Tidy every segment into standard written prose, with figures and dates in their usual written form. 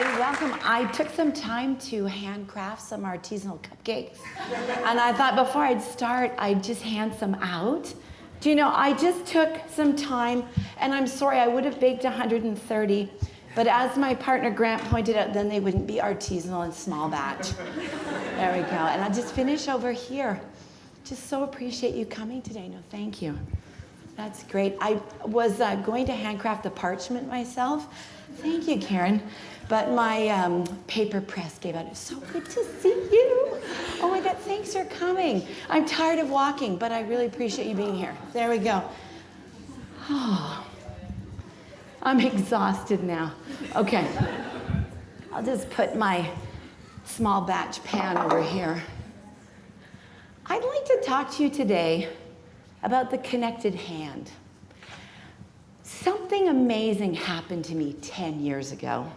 everybody. Welcome. I took some time to handcraft some artisanal cupcakes. And I thought before I'd start, I'd just hand some out. Do you know, I just took some time, and I'm sorry, I would have baked 130, but as my partner Grant pointed out, then they wouldn't be artisanal and small batch. There we go. And I'll just finish over here. Just so appreciate you coming today. No, thank you. That's great. I was going to handcraft the parchment myself. Thank you, Karen. But my paper press gave out. It's so good to see you. Oh my God, thanks for coming. I'm tired of walking, but I really appreciate you being here. There we go. Oh, I'm exhausted now. Okay. I'll just put my small batch pan over here. I'd like to talk to you today about the connected hand. Something amazing happened to me 10 years ago.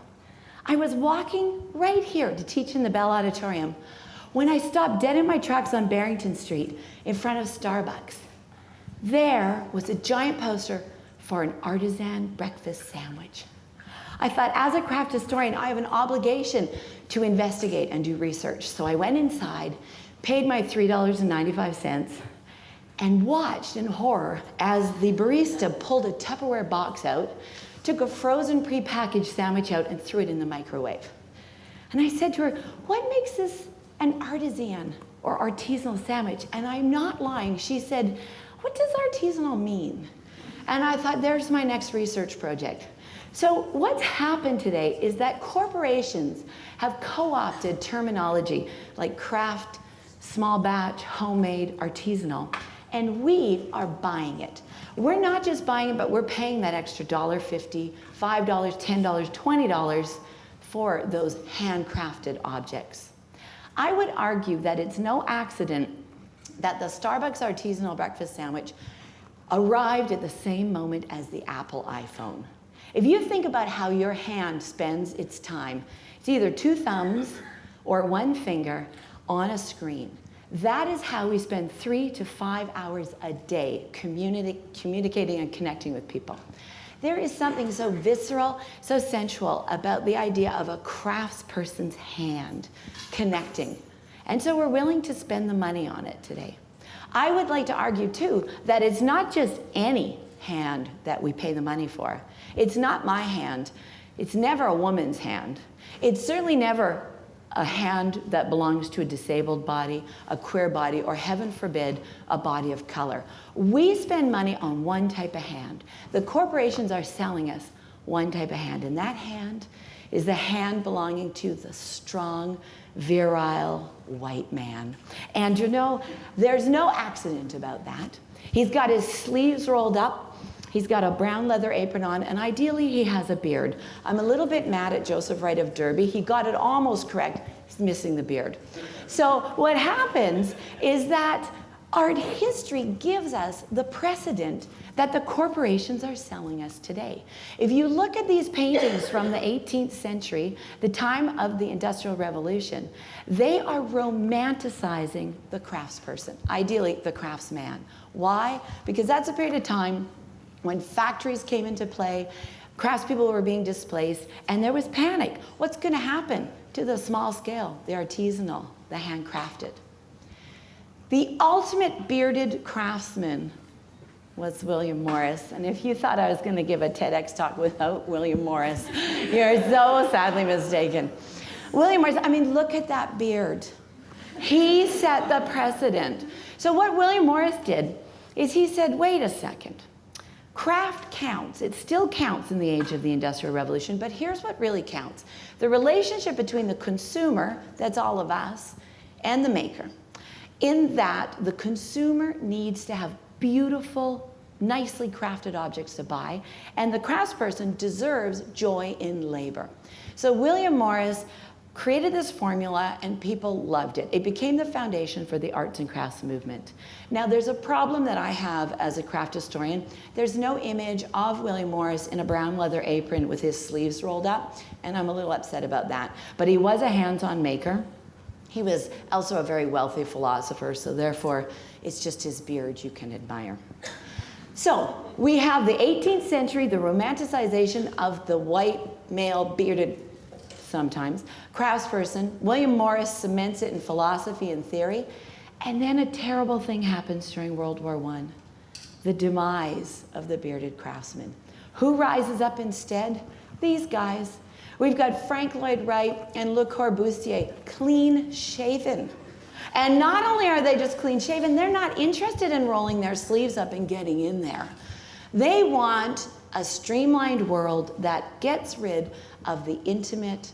I was walking right here to teach in the Bell Auditorium when I stopped dead in my tracks on Barrington Street in front of Starbucks. There was a giant poster for an artisan breakfast sandwich. I thought, as a craft historian, I have an obligation to investigate and do research. So I went inside, paid my $3.95, and watched in horror as the barista pulled a Tupperware box out, took a frozen prepackaged sandwich out and threw it in the microwave. And I said to her, what makes this an artisan or artisanal sandwich? And I'm not lying. She said, what does artisanal mean? And I thought, there's my next research project. So what's happened today is that corporations have co-opted terminology like craft, small batch, homemade, artisanal, and we are buying it. We're not just buying it, but we're paying that extra $1.50, $5, $10, $20 for those handcrafted objects. I would argue that it's no accident that the Starbucks artisanal breakfast sandwich arrived at the same moment as the Apple iPhone. If you think about how your hand spends its time, it's either two thumbs or one finger on a screen. That is how we spend 3 to 5 hours a day communicating and connecting with people. There is something so visceral, so sensual about the idea of a craftsperson's hand connecting. And so we're willing to spend the money on it today. I would like to argue too that it's not just any hand that we pay the money for. It's not my hand. It's never a woman's hand. It's certainly never a hand that belongs to a disabled body, a queer body, or heaven forbid, a body of color. We spend money on one type of hand. The corporations are selling us one type of hand, and that hand is the hand belonging to the strong, virile white man. And you know, there's no accident about that. He's got his sleeves rolled up, he's got a brown leather apron on, and ideally he has a beard. I'm a little bit mad at Joseph Wright of Derby. He got it almost correct. He's missing the beard. So what happens is that art history gives us the precedent that the corporations are selling us today. If you look at these paintings from the 18th century, the time of the Industrial Revolution, they are romanticizing the craftsperson, ideally the craftsman. Why? Because that's a period of time when factories came into play, craftspeople were being displaced, and there was panic. What's going to happen to the small scale, the artisanal, the handcrafted? The ultimate bearded craftsman was William Morris. And if you thought I was going to give a TEDx talk without William Morris, you're so sadly mistaken. William Morris, I mean, look at that beard. He set the precedent. So what William Morris did is he said, wait a second. Craft counts. It still counts in the age of the Industrial Revolution, but here's what really counts. The relationship between the consumer, that's all of us, and the maker. In that, the consumer needs to have beautiful, nicely crafted objects to buy, and the craftsperson deserves joy in labor. So William Morris created this formula and people loved it. It became the foundation for the arts and crafts movement. Now there's a problem that I have as a craft historian. There's no image of William Morris in a brown leather apron with his sleeves rolled up, and I'm a little upset about that. But he was a hands-on maker. He was also a very wealthy philosopher, so therefore it's just his beard you can admire. So we have the 18th century, the romanticization of the white male bearded sometimes, craftsperson. William Morris cements it in philosophy and theory. And then a terrible thing happens during World War I, the demise of the bearded craftsman. Who rises up instead? These guys. We've got Frank Lloyd Wright and Le Corbusier, clean shaven. And not only are they just clean shaven, they're not interested in rolling their sleeves up and getting in there. They want a streamlined world that gets rid of the intimate,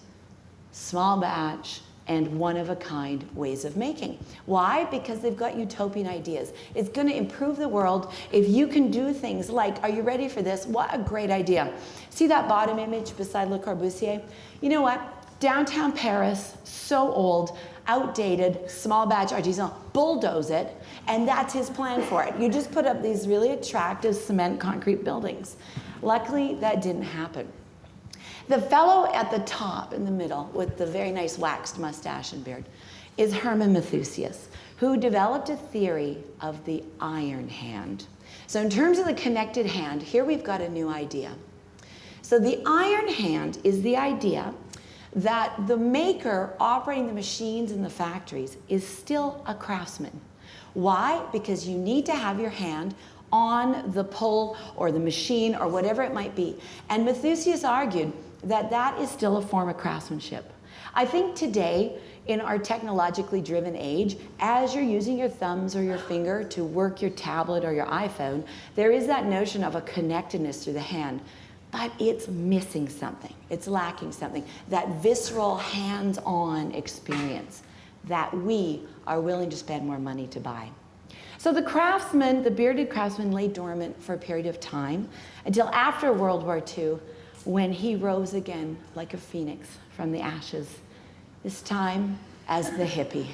small batch, and one-of-a-kind ways of making. Why? Because they've got utopian ideas. It's going to improve the world if you can do things like, are you ready for this? What a great idea. See that bottom image beside Le Corbusier? You know what? Downtown Paris, so old, outdated, small batch artisan, bulldoze it, and that's his plan for it. You just put up these really attractive cement concrete buildings. Luckily, that didn't happen. The fellow at the top in the middle with the very nice waxed mustache and beard is Herman Matthesius, who developed a theory of the iron hand. So in terms of the connected hand, here we've got a new idea. So the iron hand is the idea that the maker operating the machines in the factories is still a craftsman. Why? Because you need to have your hand on the pull or the machine or whatever it might be. And Matthesius argued that that is still a form of craftsmanship. I think today, in our technologically driven age, as you're using your thumbs or your finger to work your tablet or your iPhone, there is that notion of a connectedness through the hand, but it's missing something. It's lacking something, that visceral hands-on experience that we are willing to spend more money to buy. So the craftsman, the bearded craftsman, lay dormant for a period of time until after World War II, when he rose again like a phoenix from the ashes, this time as the hippie,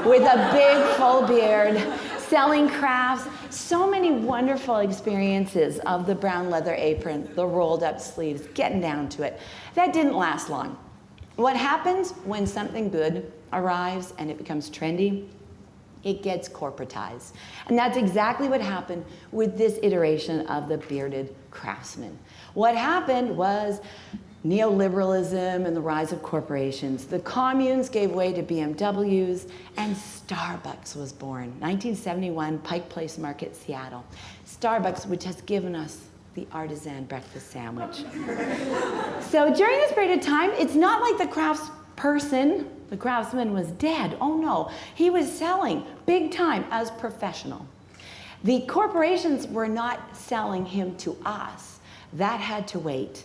with a big full beard, selling crafts, so many wonderful experiences of the brown leather apron, the rolled up sleeves, getting down to it. That didn't last long. What happens when something good arrives and it becomes trendy? It gets corporatized. And that's exactly what happened with this iteration of the bearded craftsman. What happened was neoliberalism and the rise of corporations. The communes gave way to BMWs, and Starbucks was born. 1971, Pike Place Market, Seattle. Starbucks, which has given us the artisan breakfast sandwich. So during this period of time, it's not like the craftsman was dead. Oh no, he was selling big time as professional. The corporations were not selling him to us. That had to wait.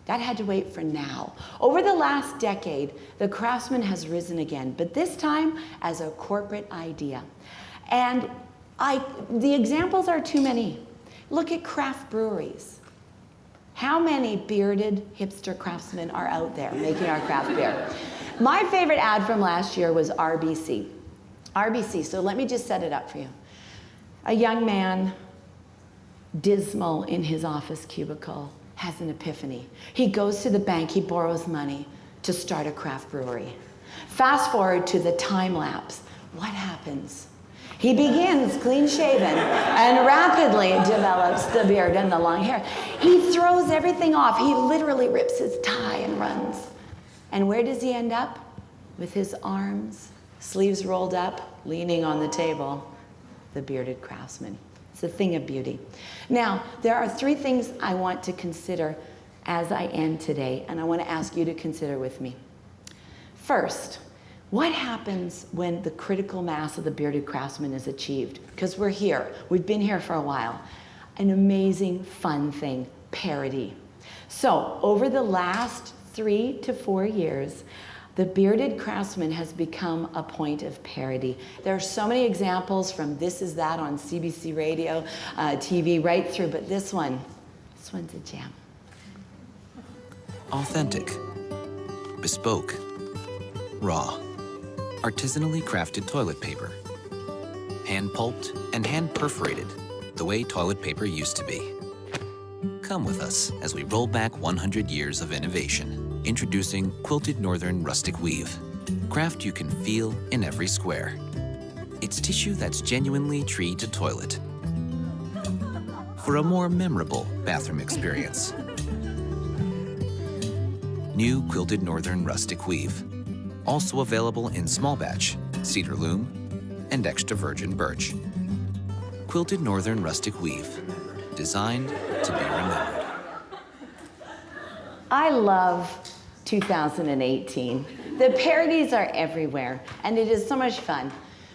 That had to wait for now. Over the last decade, the craftsman has risen again, but this time as a corporate idea. And the examples are too many. Look at craft breweries. How many bearded hipster craftsmen are out there making our craft beer? My favorite ad from last year was RBC. RBC, so let me just set it up for you. A young man, dismal in his office cubicle, has an epiphany. He goes to the bank, he borrows money to start a craft brewery. Fast forward to the time lapse. What happens? He begins clean-shaven and rapidly develops the beard and the long hair. He throws everything off. He literally rips his tie and runs. And where does he end up? With his arms, sleeves rolled up, leaning on the table, the bearded craftsman. It's a thing of beauty. Now, there are three things I want to consider as I end today, and I want to ask you to consider with me. First, what happens when the critical mass of the bearded craftsman is achieved? Because we're here. We've been here for a while. An amazing, fun thing, parody. So, over the last 3 to 4 years, the bearded craftsman has become a point of parody. There are so many examples from This Is That on CBC radio, TV, right through, but this one's a gem. Authentic, bespoke, raw, artisanally crafted toilet paper. Hand pulped and hand perforated, the way toilet paper used to be. Come with us as we roll back 100 years of innovation. Introducing Quilted Northern Rustic Weave. Craft you can feel in every square. It's tissue that's genuinely tree to toilet. For a more memorable bathroom experience. New quilted northern rustic weave. Also available in small batch, cedar loom, and extra virgin birch. Quilted northern rustic weave, designed to be remembered. I love 2018. The parodies are everywhere, and it is so much fun.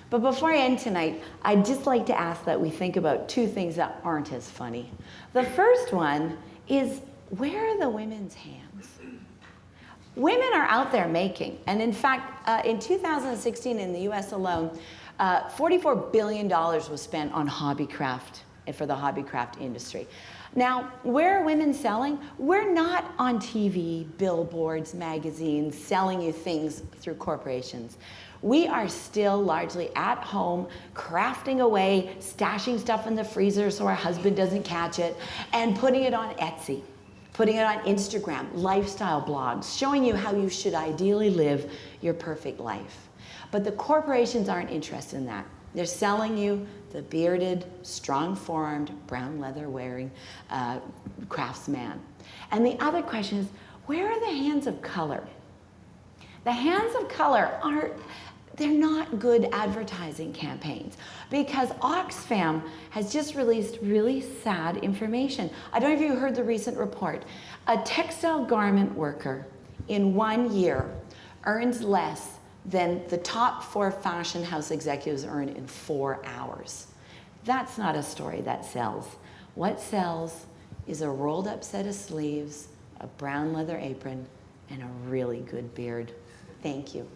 But before I end tonight, I'd just like to ask that we think about two things that aren't as funny. The first one is, where are the women's hands? Women are out there making, and in fact, in 2016 in the US alone, $44 billion was spent on hobbycraft, for the hobbycraft industry. Now, where are women selling? We're not on TV, billboards, magazines, selling you things through corporations. We are still largely at home, crafting away, stashing stuff in the freezer so our husband doesn't catch it, and putting it on Etsy, putting it on Instagram, lifestyle blogs, showing you how you should ideally live your perfect life. But the corporations aren't interested in that. They're selling you the bearded, strong-forearmed, brown leather-wearing craftsman. And the other question is, where are the hands of color? The hands of color they're not good advertising campaigns, because Oxfam has just released really sad information. I don't know if you heard the recent report. A textile garment worker in 1 year earns less than the top 4 fashion house executives earn in 4 hours. That's not a story that sells. What sells is a rolled up set of sleeves, a brown leather apron, and a really good beard. Thank you.